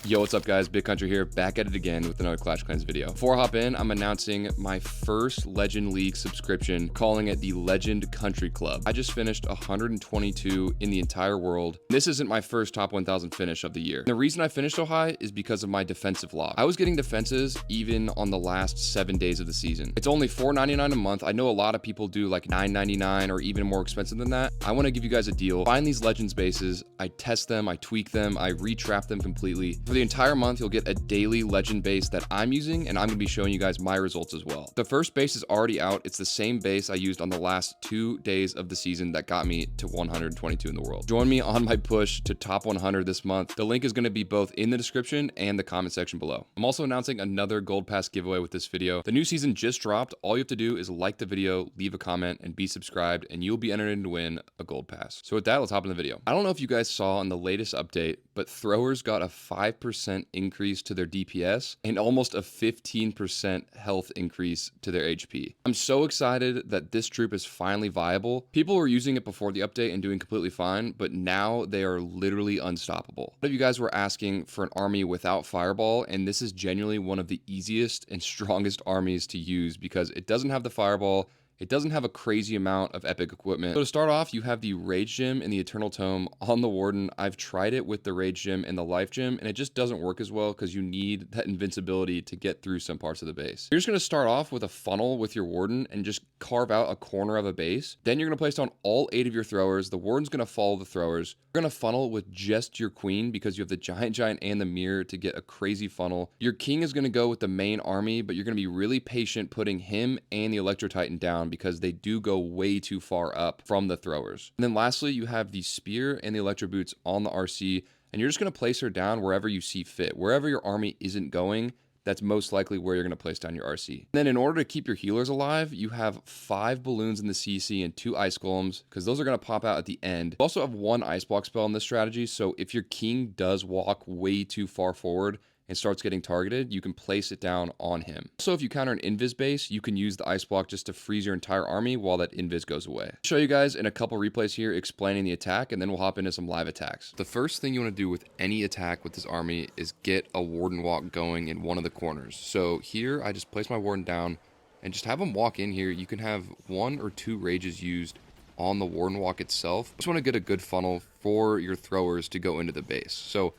Yo, what's up guys? Big Country here, back at it again with another Clash Clans video. Before I hop in, I'm announcing my first Legend League subscription, calling it the Legend Country Club. I just finished 122 in the entire world. This isn't my first top 1000 finish of the year. And the reason I finished so high is because of my defensive lock. I was getting defenses even on the last 7 days of the season. It's only $4.99 a month. I know a lot of people do like $9.99 or even more expensive than that. I want to give you guys a deal. Find these Legends bases, I test them, I tweak them, I retrap them completely. For the entire month, you'll get a daily legend base that I'm using, and I'm going to be showing you guys my results as well. The first base is already out. It's the same base I used on the last 2 days of the season that got me to 122 in the world. Join me on my push to top 100 this month. The link is going to be both in the description and the comment section below. I'm also announcing another Gold Pass giveaway with this video. The new season just dropped. All you have to do is like the video, leave a comment, and be subscribed, and you'll be entered in to win a Gold Pass. So with that, let's hop in the video. I don't know if you guys saw in the latest update, but throwers got a 5% increase to their DPS and almost a 15% health increase to their HP. I'm so excited that this troop is finally viable. People were using it before the update and doing completely fine, but now they are literally unstoppable. A lot of you guys were asking for an army without Fireball, and this is genuinely one of the easiest and strongest armies to use because it doesn't have the Fireball. It doesn't have a crazy amount of epic equipment. So to start off, you have the Rage Gem and the Eternal Tome on the Warden. I've tried it with the Rage Gem and the Life Gem, and it just doesn't work as well because you need that invincibility to get through some parts of the base. You're just going to start off with a funnel with your Warden and just carve out a corner of a base. Then you're going to place down all 8 of your throwers. The Warden's going to follow the throwers. You're going to funnel with just your Queen because you have the Giant and the Mirror to get a crazy funnel. Your King is going to go with the main army, but you're going to be really patient putting him and the Electro Titan down because they do go way too far up from the throwers. And then lastly, you have the Spear and the Electro Boots on the RC, and you're just going to place her down wherever you see fit. Wherever your army isn't going, that's most likely where you're going to place down your RC. And then in order to keep your healers alive, you have 5 balloons in the CC and 2 ice golems, because those are going to pop out at the end. You also have 1 ice block spell in this strategy, so if your king does walk way too far forward and starts getting targeted, you can place it down on him. So if you counter an invis base, you can use the ice block just to freeze your entire army while that invis goes away. I'll show you guys in a couple replays here explaining the attack, and then we'll hop into some live attacks. The first thing you want to do with any attack with this army is get a Warden walk going in one of the corners. So here I just place my Warden down and just have him walk in here. You can have 1 or 2 rages used on the Warden walk itself. Just want to get a good funnel for your throwers to go into the base. So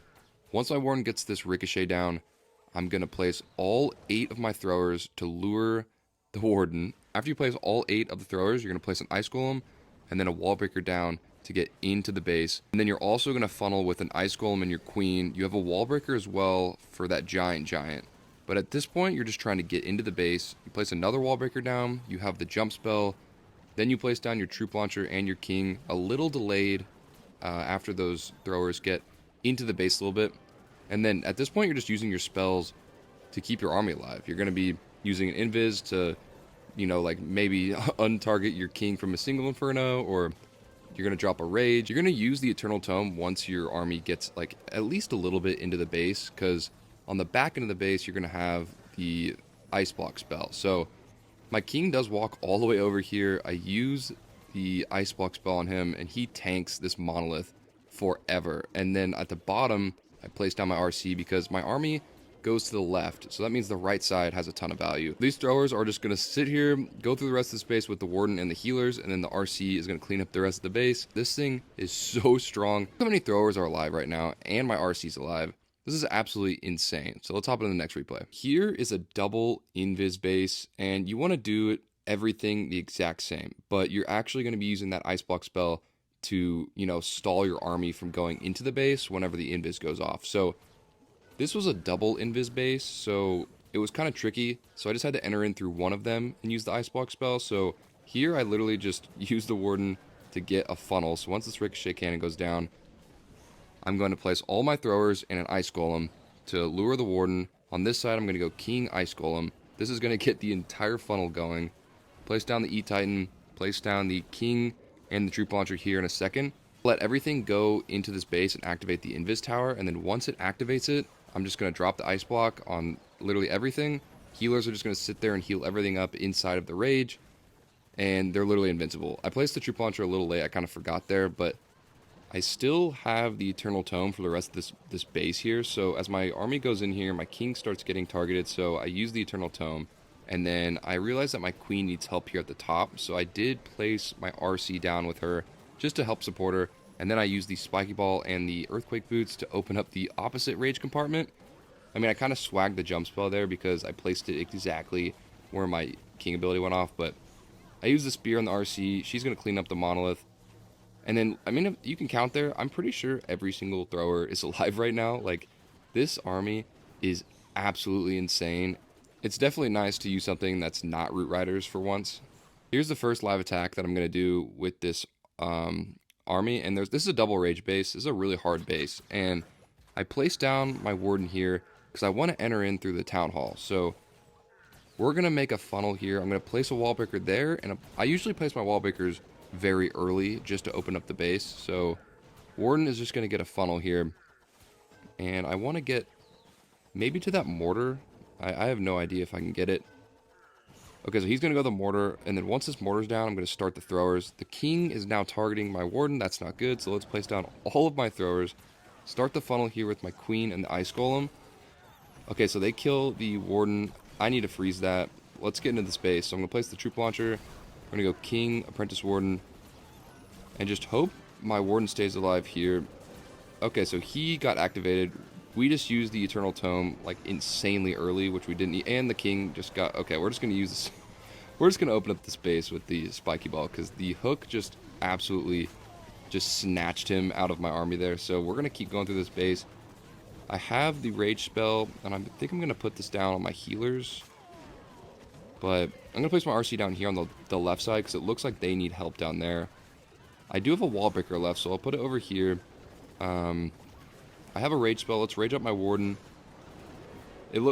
once my Warden gets this ricochet down, I'm going to place all 8 of my throwers to lure the Warden. After you place all 8 of the throwers, you're going to place an Ice Golem and then a Wall Breaker down to get into the base. And then you're also going to funnel with an Ice Golem and your Queen. You have a Wall Breaker as well for that Giant. But at this point, you're just trying to get into the base. You place another Wall Breaker down. You have the Jump Spell. Then you place down your Troop Launcher and your King. A little delayed after those throwers get into the base a little bit. And then at this point, you're just using your spells to keep your army alive. You're going to be using an invis to, you know, like maybe untarget your king from a single inferno, or you're going to drop a rage. You're going to use the Eternal Tome once your army gets like at least a little bit into the base, because on the back end of the base, you're going to have the ice block spell. So my king does walk all the way over here. I use the ice block spell on him, and he tanks this monolith forever. And then at the bottom, I place down my RC because my army goes to the left, so that means the right side has a ton of value. These throwers are just going to sit here, go through the rest of the space with the Warden and the healers, and then the RC is going to clean up the rest of the base. This thing is so strong. How many throwers are alive right now, and my RC's alive? This is absolutely insane. So let's hop into the next replay. Here is a double invis base, and you want to do everything the exact same, but you're actually going to be using that ice block spell to, you know, stall your army from going into the base whenever the invis goes off. So this was a double invis base, so it was kind of tricky. So I just had to enter in through one of them and use the ice block spell. So here I literally just used the Warden to get a funnel. So once this ricochet cannon goes down, I'm going to place all my throwers and an ice golem to lure the Warden. On this side, I'm going to go King Ice Golem. This is going to get the entire funnel going. Place down the E-Titan, place down the King and the Troop Launcher here in a second. Let everything go into this base and activate the Invis Tower, and then once it activates it, I'm just going to drop the Ice Block on literally everything. Healers are just going to sit there and heal everything up inside of the Rage, and they're literally invincible. I placed the Troop Launcher a little late, I kind of forgot there, but I still have the Eternal Tome for the rest of this base here, so as my army goes in here, my king starts getting targeted, so I use the Eternal Tome, and then I realized that my queen needs help here at the top, so I did place my RC down with her just to help support her, and then I used the Spiky Ball and the Earthquake Boots to open up the opposite rage compartment. I mean, I kind of swagged the jump spell there because I placed it exactly where my king ability went off, but I used the spear on the RC. She's going to clean up the monolith. And then, I mean, if you can count there, I'm pretty sure every single thrower is alive right now. Like, this army is absolutely insane. It's definitely nice to use something that's not Root Riders for once. Here's the first live attack that I'm going to do with this army. And this is a double rage base. This is a really hard base. And I placed down my warden here because I want to enter in through the town hall. So we're going to make a funnel here. I'm going to place a wall breaker there. And I usually place my wall breakers very early just to open up the base. So warden is just going to get a funnel here. And I want to get maybe to that mortar. I have no idea if I can get it. Okay, so he's going to go to the mortar. And then once this mortar's down, I'm going to start the throwers. The king is now targeting my warden. That's not good. So let's place down all of my throwers. Start the funnel here with my queen and the ice golem. Okay, so they kill the warden. I need to freeze that. Let's get into the space. So I'm going to place the troop launcher. I'm going to go king, apprentice warden, and just hope my warden stays alive here. Okay, so he got activated. We just used the Eternal Tome like insanely early, which we didn't need. And the king just got... Okay, we're just going to use this. We're just going to open up the space with the Spiky Ball because the hook just absolutely just snatched him out of my army there. So we're going to keep going through this base. I have the rage spell, and I think I'm going to put this down on my healers. But I'm going to place my RC down here on the left side because it looks like they need help down there. I do have a wall breaker left, so I'll put it over here. I have a rage spell. Let's rage up my warden.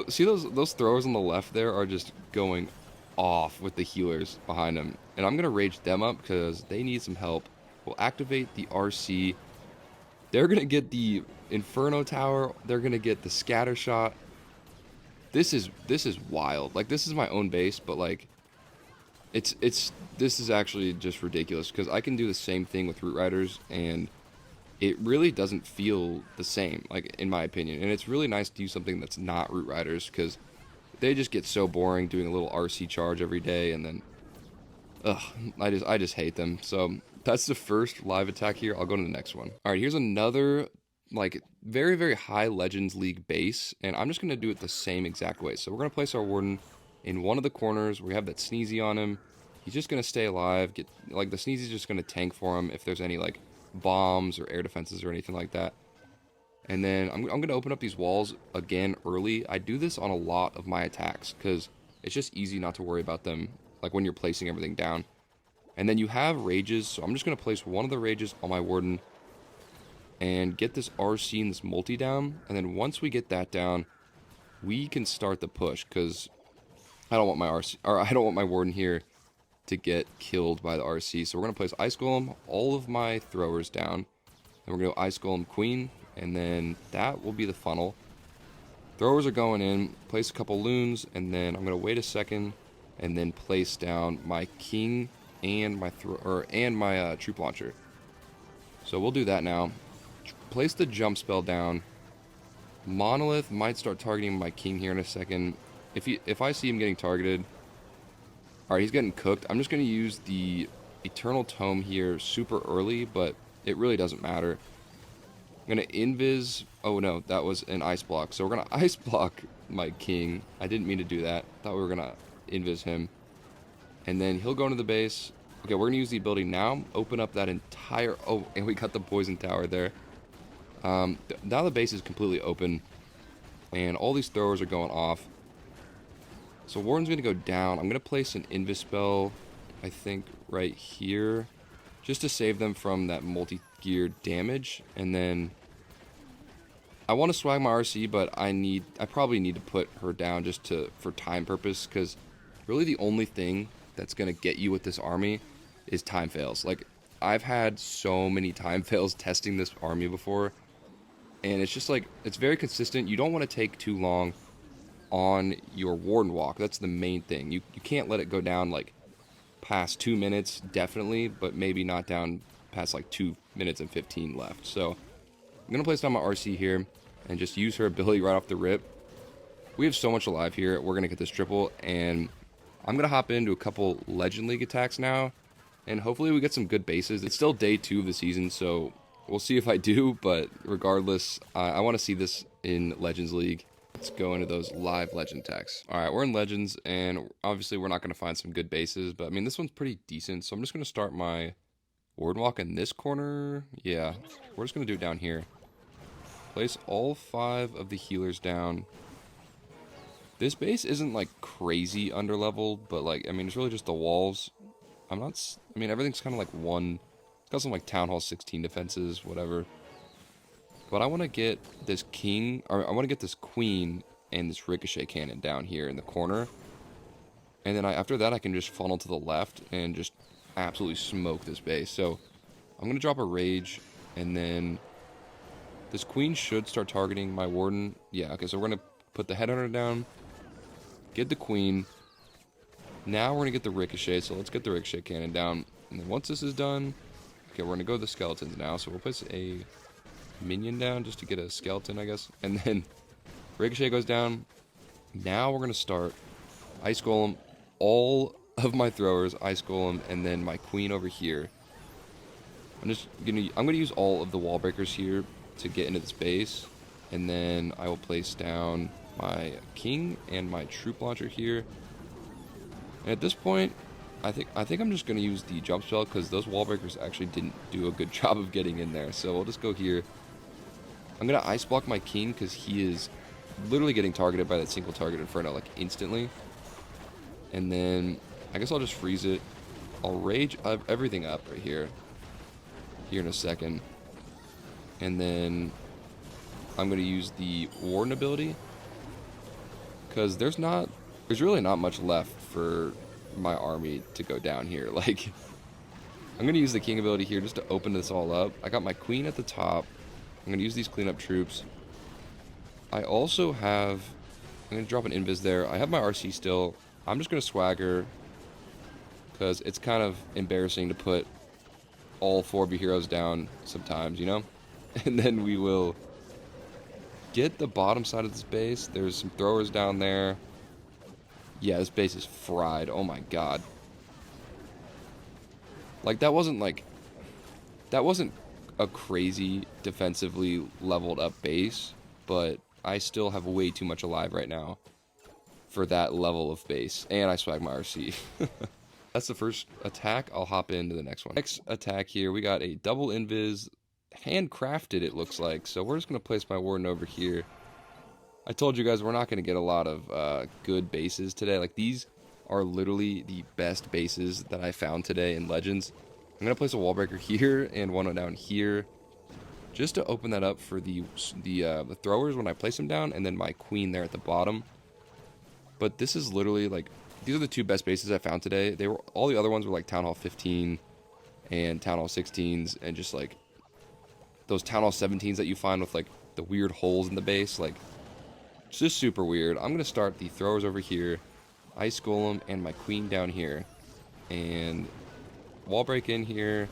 See those throwers on the left there are just going off with the healers behind them. And I'm going to rage them up because they need some help. We'll activate the RC. They're going to get the Inferno Tower. They're going to get the Scatter Shot. This is wild. Like, this is my own base, but like this is actually just ridiculous because I can do the same thing with Root Riders and it really doesn't feel the same, like, in my opinion. And it's really nice to use something that's not Root Riders because they just get so boring doing a little RC charge every day, and then I just hate them. So that's the first live attack here. I'll go to the next one. All right, here's another like very, very high Legends League base, and I'm just going to do it the same exact way. So we're going to place our warden in one of the corners. We have that Sneezy on him. He's just going to stay alive. Like, the Sneezy's just going to tank for him if there's any like bombs or air defenses or anything like that. And then I'm going to open up these walls again early. I do this on a lot of my attacks because it's just easy not to worry about them, like when you're placing everything down. And then you have rages, so I'm just going to place one of the rages on my warden and get this RC and this multi down. And then once we get that down, we can start the push because I don't want my RC, or I don't want my warden here to get killed by the RC. So we're going to place Ice Golem, all of my throwers down. And we're going to go Ice Golem Queen, and then that will be the funnel. Throwers are going in, place a couple loons, and then I'm going to wait a second and then place down my king and my troop launcher. So we'll do that now. Place the jump spell down. Monolith might start targeting my king here in a second. If I see him getting targeted, all right, he's getting cooked. I'm just going to use the Eternal Tome here super early, but it really doesn't matter. I'm going to invis. Oh no, that was an ice block. So we're going to ice block my king. I didn't mean to do that. Thought we were going to invis him. And then he'll go into the base. Okay, we're going to use the ability now. Open up that entire... Oh, and we got the poison tower there. Now the base is completely open. And all these throwers are going off. So Warden's going to go down. I'm going to place an invis spell, I think, right here. Just to save them from that multi-gear damage. And then... I want to swag my RC, but I probably need to put her down just for time purpose. Because really the only thing that's going to get you with this army is time fails. Like, I've had so many time fails testing this army before, and it's just like, it's very consistent. You don't want to take too long on your warden walk. That's the main thing. You can't let it go down like past 2 minutes, definitely, but maybe not down past like 2 minutes and 15 left. So I'm going to place down my RC here and just use her ability right off the rip. We have so much alive here. We're going to get this triple, and I'm going to hop into a couple Legend League attacks now, and hopefully we get some good bases. It's still day 2 of the season, so we'll see if I do, but regardless, I want to see this in Legends League. Let's go into those live Legend attacks. All right, we're in Legends, and obviously we're not going to find some good bases, but I mean, this one's pretty decent, so I'm just going to start my Warden Walk in this corner. Yeah, we're just going to do it down here. Place all 5 of the healers down. This base isn't like crazy underleveled, but like, I mean, it's really just the walls. I mean, everything's kind of like one. It's got some like Town Hall 16 defenses, whatever. But I want to get this king, or I want to get this queen and this ricochet cannon down here in the corner. And then after that, I can just funnel to the left and just absolutely smoke this base. So I'm going to drop a rage, and then this queen should start targeting my warden. Yeah, okay, so we're going to put the headhunter down, get the queen. Now we're going to get the ricochet, so let's get the ricochet cannon down. And then once this is done, okay, we're going to go to the skeletons now. So we'll place a minion down just to get a skeleton, I guess. And then ricochet goes down. Now we're going to start ice golem, all of my throwers, ice golem, and then my queen over here. I'm going to use all of the wall breakers here to get into this base. And then I will place down my king and my troop launcher here. And at this point, I think I'm just going to use the jump spell, because those wall breakers actually didn't do a good job of getting in there. So we'll just go here. I'm going to ice block my king, because he is literally getting targeted by that single target inferno like instantly. And then I guess I'll just freeze it. I'll rage everything up right here in a second. And then I'm going to use the warden ability, because there's really not much left for my army to go down here. Like, I'm going to use the king ability here just to open this all up. I got my queen at the top. I'm going to use these cleanup troops. I also have, I'm going to drop an invis there. I have my RC still. I'm just going to swagger, because it's kind of embarrassing to put all 4 B heroes down sometimes, you know? And then we will get the bottom side of this base. There's some throwers down there. Yeah, this base is fried. Oh my god. Like, that wasn't a crazy defensively leveled up base, but I still have way too much alive right now for that level of base. And I swag my RC. That's the first attack. I'll hop into the next one. Next attack here, we got a double invis. Handcrafted, it looks like. So we're just going to place my warden over here. I told you guys we're not going to get a lot of good bases today. Like, these are literally the best bases that I found today in Legends. I'm going to place a wall breaker here and one down here, just to open that up for the throwers when I place them down, and then my queen there at the bottom. But this is literally, like, these are the 2 best bases I found today. All the other ones were like Town Hall 15 and Town Hall 16s, and just like those Town Hall 17s that you find with like the weird holes in the base. Like, it's just super weird. I'm going to start the throwers over here, ice golem, and my queen down here, and wall break in here.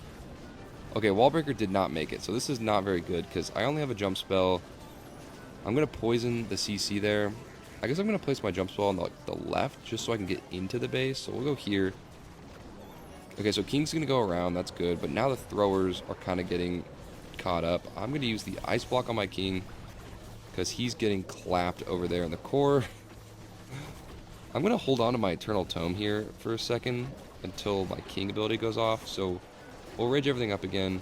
Okay, wall breaker did not make it, so this is not very good, because I only have a jump spell. I'm going to poison the CC there. I guess I'm going to place my jump spell on the left, just so I can get into the base. So we'll go here. Okay, so king's going to go around. That's good. But now the throwers are kind of getting caught up. I'm going to use the ice block on my king, because he's getting clapped over there in the core. I'm going to hold on to my Eternal Tome here for a second until my king ability goes off. So we'll rage everything up again.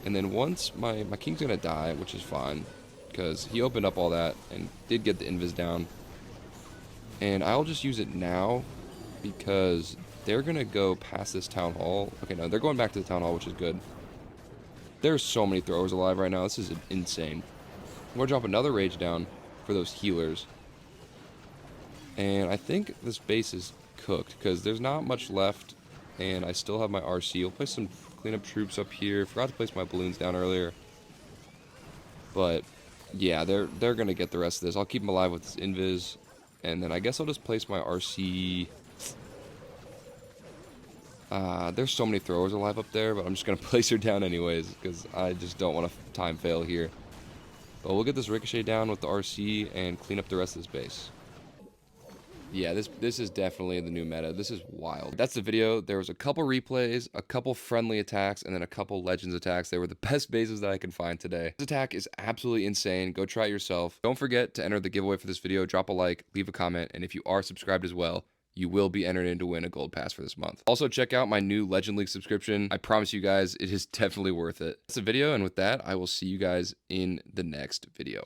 And then once my king's going to die, which is fine, because he opened up all that and did get the invis down. And I'll just use it now, because they're going to go past this town hall. Okay, no, they're going back to the town hall, which is good. There's so many throwers alive right now. This is insane. I'm going to drop another rage down for those healers. And I think this base is cooked, because there's not much left, and I still have my RC. I'll place some cleanup troops up here. Forgot to place my balloons down earlier. But yeah, they're going to get the rest of this. I'll keep them alive with this invis. And then I guess I'll just place my RC. There's so many throwers alive up there, but I'm just going to place her down anyways because I just don't want to time fail here. But we'll get this ricochet down with the RC and clean up the rest of this base. Yeah, this is definitely the new meta. This is wild. That's the video. There was a couple replays, a couple friendly attacks, and then a couple legends attacks. They were the best bases that I can find today. This attack is absolutely insane. Go try it yourself. Don't forget to enter the giveaway for this video. Drop a like, leave a comment, and if you are subscribed as well, you will be entered in to win a gold pass for this month. Also, check out my new Legend League subscription. I promise you guys, it is definitely worth it. That's the video, and with that, I will see you guys in the next video.